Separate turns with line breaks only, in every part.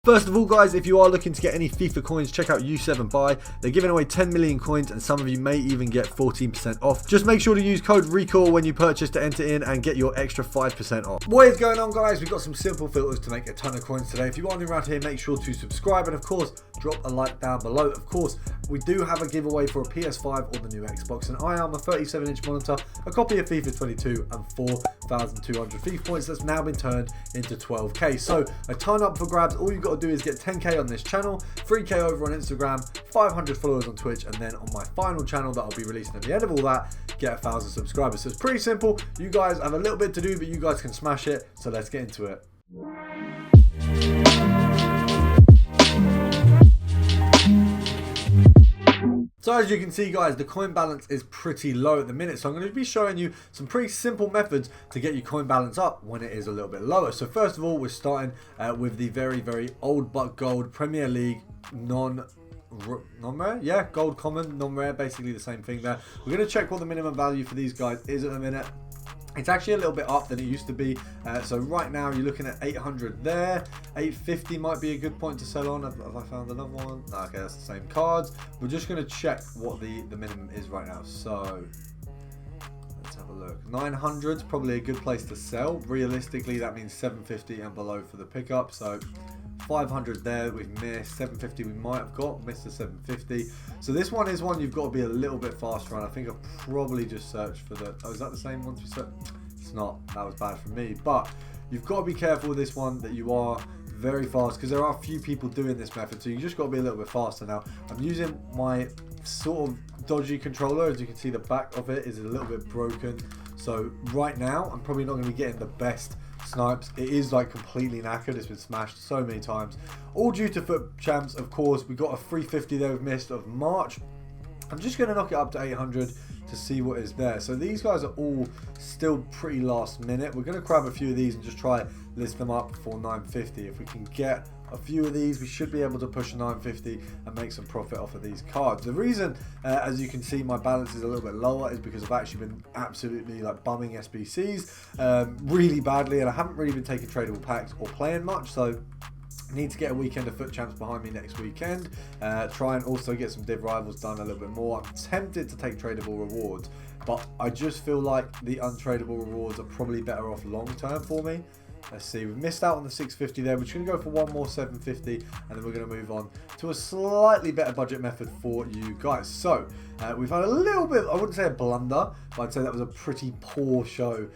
First of all, guys, if you are looking to get any FIFA coins, check out U7 Buy. They're giving away 10 million coins and some of you may even get 14% off. Just make sure to use code RECALL when you purchase to enter in and get your extra 5% off. What is going on, guys? We've got some simple filters to make a ton of coins today. If you are new around here, make sure to subscribe and, of course, drop a like down below. Of course, we do have a giveaway for a PS5 or the new Xbox, and I am a 37-inch monitor, a copy of FIFA 22 and 4,200 FIFA points that's now been turned into 12k. So a ton up for grabs. All you've got to do is get 10k on this channel, 3k over on Instagram, 500 followers on Twitch, and then on my final channel that I'll be releasing at the end of all that, get 1,000 subscribers. So it's pretty simple. You guys have a little bit to do, but you guys can smash it. So let's get into it. So as you can see, guys, the coin balance is pretty low at the minute. So I'm going to be showing you some pretty simple methods to get your coin balance up when it is a little bit lower. So first of all, we're starting with the very old but gold Premier League non-rare? Yeah, gold common, non-rare, basically the same thing there. We're going to check what the minimum value for these guys is at the minute. It's actually a little bit up than it used to be. So right now you're looking at 800 there. 850 might be a good point to sell on. Have I found another one? No, okay, that's the same cards. We're just going to check what the minimum is right now. So let's have a look. 900 is probably a good place to sell. Realistically, that means 750 and below for the pickup. So 500 there we've missed. 750 we might have got, missed the 750. So this one is one you've got to be a little bit faster on. I think I've probably just searched for the, oh, is that the same ones we searched? It's not, that was bad for me. But you've got to be careful with this one that you are very fast, because there are a few people doing this method, so you just got to be a little bit faster. Now I'm using my sort of dodgy controller. As you can see, the back of it is a little bit broken, so right now I'm probably not going to be getting the best snipes. It is like completely knackered. It's been smashed so many times, all due to foot champs. Of course, we got a 350 there we've missed of March. I'm just going to knock it up to 800 to see what is there. So these guys are all still pretty last minute. We're going to grab a few of these and just try list them up for 950. If we can get a few of these, we should be able to push 950 and make some profit off of these cards. The reason, as you can see, my balance is a little bit lower is because I've actually been absolutely like bumming SBCs really badly, and I haven't really been taking tradable packs or playing much. So need to get a weekend of foot champs behind me next weekend. Try and also get some div rivals done a little bit more. I'm tempted to take tradable rewards, but I just feel like the untradable rewards are probably better off long term for me. Let's see, we've missed out on the 650 there. We're just going to go for one more 750, and then we're going to move on to a slightly better budget method for you guys. So we've had a little bit, I wouldn't say a blunder, but I'd say that was a pretty poor show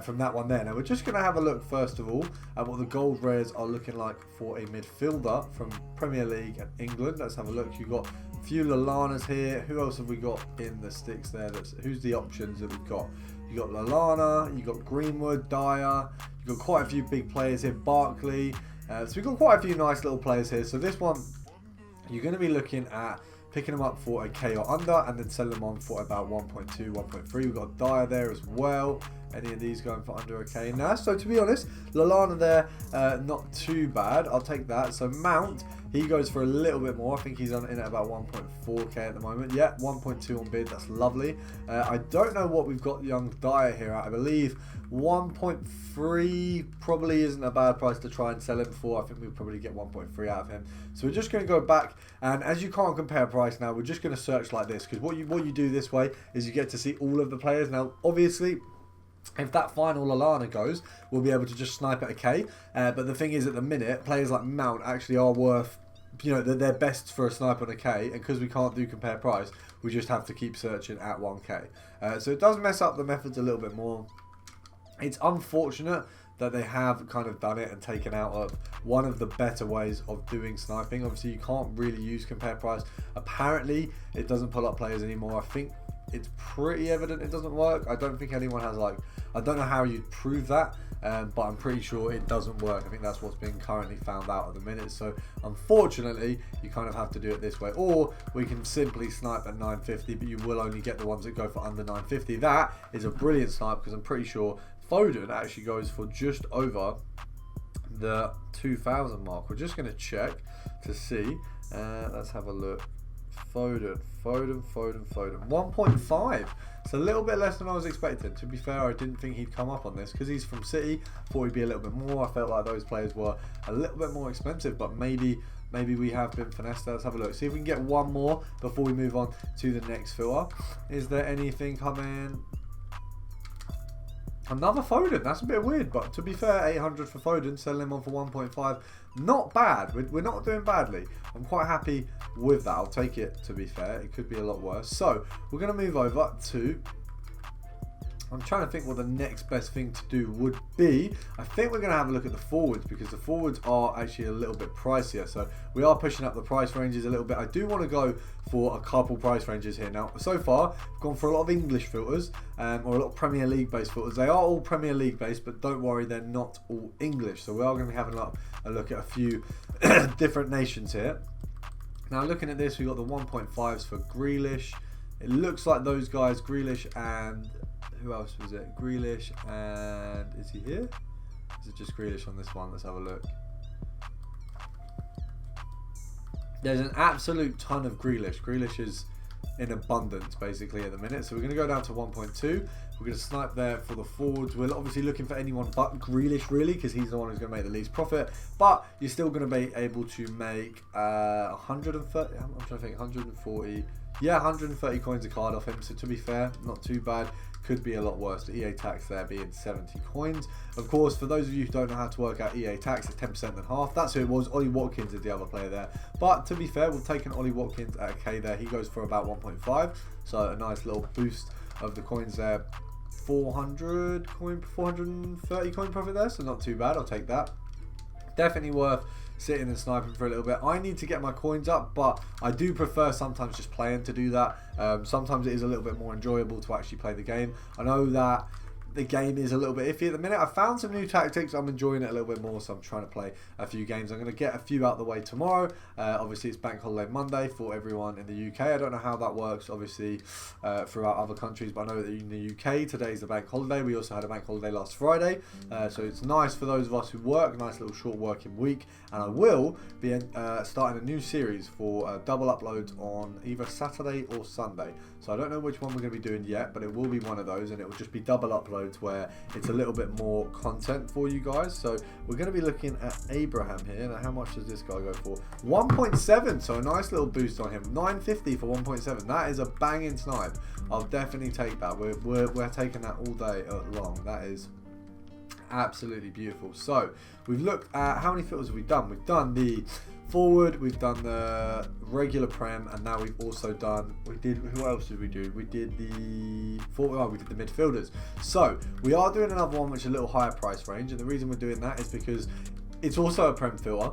from that one there. Now we're just going to have a look first of all at what the gold rares are looking like for a midfielder from Premier League and England. Let's have a look. You've got a few Lalanas here. Who else have we got in the sticks there? Who's the options that we've got? You got Lalana, you got Greenwood, Dyer, you got quite a few big players here, Barkley. So we've got quite a few nice little players here. So this one, you're going to be looking at picking them up for a K or under and then selling them on for about 1.2, 1.3. We've got Dyer there as well. Any of these going for under a K now. So to be honest, Lallana there, not too bad. I'll take that. So Mount, he goes for a little bit more. I think he's in at about 1.4k at the moment. Yeah, 1.2 on bid. That's lovely. I don't know what we've got young Dyer here at. I believe 1.3 probably isn't a bad price to try and sell him for. I think we'll probably get 1.3 out of him. So we're just going to go back, and as you can't compare price now, we're just going to search like this, because what you do this way is you get to see all of the players. Now, obviously, if that final Lallana goes, we'll be able to just snipe at a K. But the thing is, at the minute, players like Mount actually are worth, you know, they're best for a snipe on a K. And because we can't do compare price, we just have to keep searching at 1K. So it does mess up the methods a little bit more. It's unfortunate that they have kind of done it and taken out of one of the better ways of doing sniping. Obviously, you can't really use compare price. Apparently, it doesn't pull up players anymore. I think it's pretty evident it doesn't work. I don't think anyone has, like, I don't know how you'd prove that, but I'm pretty sure it doesn't work. I think that's what's being currently found out at the minute. So unfortunately, you kind of have to do it this way, or we can simply snipe at 950, but you will only get the ones that go for under 950. That is a brilliant snipe, because I'm pretty sure Foden actually goes for just over the 2000 mark. We're just going to check to see. Let's have a look. Foden. 1.5. It's a little bit less than I was expecting. To be fair, I didn't think he'd come up on this because he's from City. Thought he'd be a little bit more. I felt like those players were a little bit more expensive, but maybe we have been finessed. Let's have a look. See if we can get one more before we move on to the next filter. Is there anything coming? Another Foden. That's a bit weird, but to be fair, 800 for Foden, selling him on for 1.5. Not bad. We're not doing badly. I'm quite happy with that. I'll take it, to be fair. It could be a lot worse. So, we're going to move over to... I'm trying to think what the next best thing to do would be. I think we're going to have a look at the forwards because the forwards are actually a little bit pricier. So we are pushing up the price ranges a little bit. I do want to go for a couple price ranges here. Now, so far, I've gone for a lot of English filters or a lot of Premier League based filters. They are all Premier League based, but don't worry, they're not all English. So we are going to be having a look at a few different nations here. Now, looking at this, we've got the 1.5s for Grealish. It looks like those guys, Grealish and... who else was it? Grealish and... is he here? Is it just Grealish on this one? Let's have a look. There's an absolute ton of Grealish. Grealish is in abundance basically at the minute. So we're going to go down to 1.2. We're going to snipe there for the forwards. We're obviously looking for anyone but Grealish really because he's the one who's going to make the least profit. But you're still going to be able to make 130... I'm trying to think, 140... yeah, 130 coins a card off him. So to be fair, not too bad. Could be a lot worse. The EA tax there being 70 coins. Of course, for those of you who don't know how to work out EA tax, it's 10% and half. That's who it was. Ollie Watkins is the other player there. But to be fair, we'll take an Ollie Watkins at a K there. He goes for about 1.5. So a nice little boost of the coins there. 430 coin profit there. So not too bad. I'll take that. Definitely worth sitting and sniping for a little bit. I need to get my coins up, but I do prefer sometimes just playing to do that. Sometimes it is a little bit more enjoyable to actually play the game. I know that the game is a little bit iffy at the minute. I found some new tactics. I'm enjoying it a little bit more, so I'm trying to play a few games. I'm going to get a few out the way tomorrow. Obviously, it's Bank Holiday Monday for everyone in the UK. I don't know how that works, obviously, throughout other countries, but I know that in the UK, today's the Bank Holiday. We also had a Bank Holiday last Friday, so it's nice for those of us who work, nice little short working week. And I will be starting a new series for double uploads on either Saturday or Sunday. So I don't know which one we're going to be doing yet, but it will be one of those, and it will just be double uploads where it's a little bit more content for you guys. So we're going to be looking at Abraham here. Now, how much does this guy go for? 1.7, so a nice little boost on him. 950 for 1.7. That is a banging snipe. I'll definitely take that. We're taking that all day long. That is absolutely beautiful. So we've looked at how many filters have we done. We've done the forward, we've done the regular prem, and now we've also done, who else did we do? We did the we did the midfielders. So we are doing another one which is a little higher price range, and the reason we're doing that is because it's also a prem filter,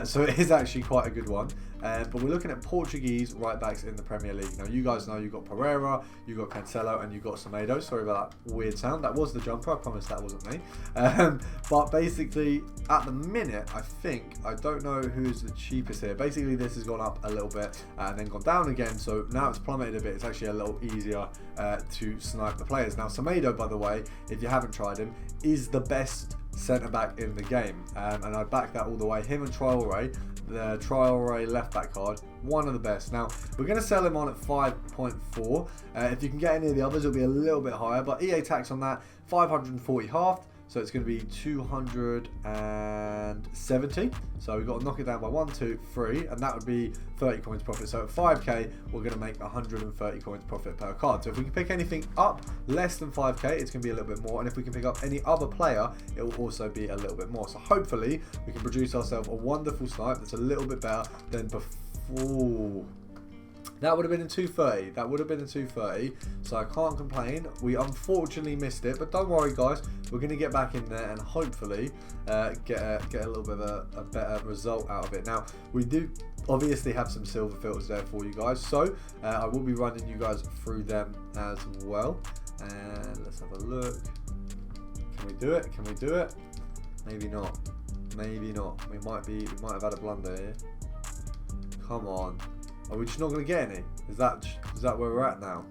so it is actually quite a good one. But we're looking at Portuguese right backs in the Premier League. Now, you guys know you've got Pereira, you've got Cancelo, and you've got Semedo. Sorry about that weird sound. That was the jumper. I promise that wasn't me. But basically, at the minute, I don't know who's the cheapest here. Basically, this has gone up a little bit and then gone down again. So now it's plummeted a bit. It's actually a little easier to snipe the players. Now, Semedo, by the way, if you haven't tried him, is the best centre-back in the game. And I back that all the way. Him and Traore. The Traore left back card, one of the best. Now we're going to sell him on at 5.4. If you can get any of the others, it'll be a little bit higher, but EA tax on that 540 halved, so it's going to be 270. So we've got to knock it down by 1, 2, 3, and that would be 30 coins profit. So at 5k, we're going to make 130 coins profit per card. So if we can pick anything up less than 5k, it's going to be a little bit more. And if we can pick up any other player, it will also be a little bit more. So hopefully, we can produce ourselves a wonderful snipe that's a little bit better than before. That would have been in 230. That would have been in 230. So I can't complain. We unfortunately missed it. But don't worry, guys. We're going to get back in there and hopefully get a little bit of a better result out of it. Now, we do obviously have some silver filters there for you guys. So I will be running you guys through them as well. And let's have a look. Can we do it? Can we do it? Maybe not. Maybe not. We might have had a blunder here. Come on. Are we just not going to get any? Is that where we're at now?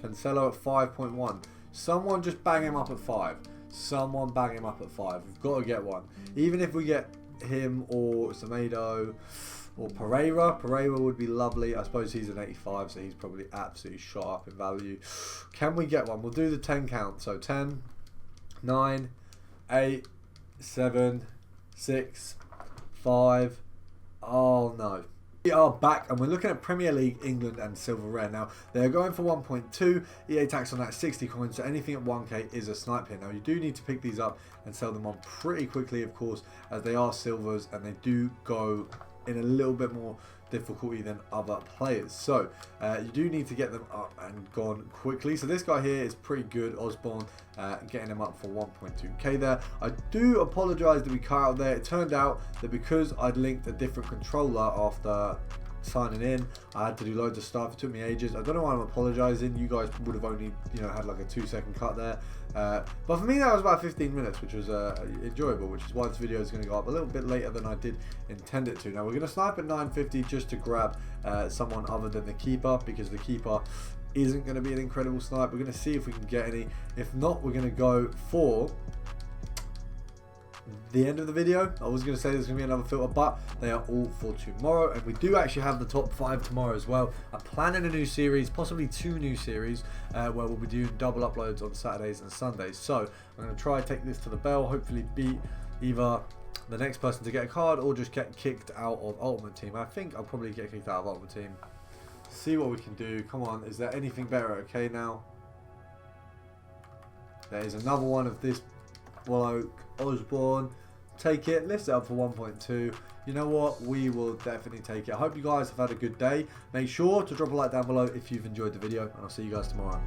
Cancelo at 5.1. Someone just bang him up at 5. Someone bang him up at 5. We've got to get one. Even if we get him or Semedo or Pereira. Pereira would be lovely. I suppose he's an 85, so he's probably absolutely shot up in value. Can we get one? We'll do the 10 count. So 10, 9, 8, 7, 6, 5. Oh no. We are back and we're looking at Premier League, England and Silver Rare. Now, they're going for 1.2. EA tax on that 60 coins, so anything at 1k is a snipe hit. Now, you do need to pick these up and sell them on pretty quickly, of course, as they are silvers and they do go in a little bit more difficulty than other players. So, you do need to get them up and gone quickly. So, this guy here is pretty good, Osborne, getting him up for 1.2k there. I do apologise that we cut out there. It turned out that because I'd linked a different controller after signing in, I had to do loads of stuff. It took me ages. I don't know why I'm apologising. You guys would have only, you know, had like a 2-second cut there. But for me, that was about 15 minutes, which was enjoyable, which is why this video is going to go up a little bit later than I did intend it to. Now, we're going to snipe at 950 just to grab someone other than the keeper, because the keeper isn't going to be an incredible snipe. We're going to see if we can get any. If not, we're going to go for the end of the video. I was going to say there's going to be another filter, but they are all for tomorrow, and we do actually have the top 5 tomorrow as well. I'm planning a new series, possibly 2 new series, where we'll be doing double uploads on Saturdays and Sundays. So I'm going to try and take this to the bell, hopefully beat either the next person to get a card or just get kicked out of Ultimate Team. I think I'll probably get kicked out of Ultimate Team. See what we can do. Come on, is there anything better? Okay, now there is another one of this bloke, Osborne. Take it, lift it up for 1.2. You know what, we will definitely take it. I hope you guys have had a good day. Make sure to drop a like down below if you've enjoyed the video, and I'll see you guys tomorrow.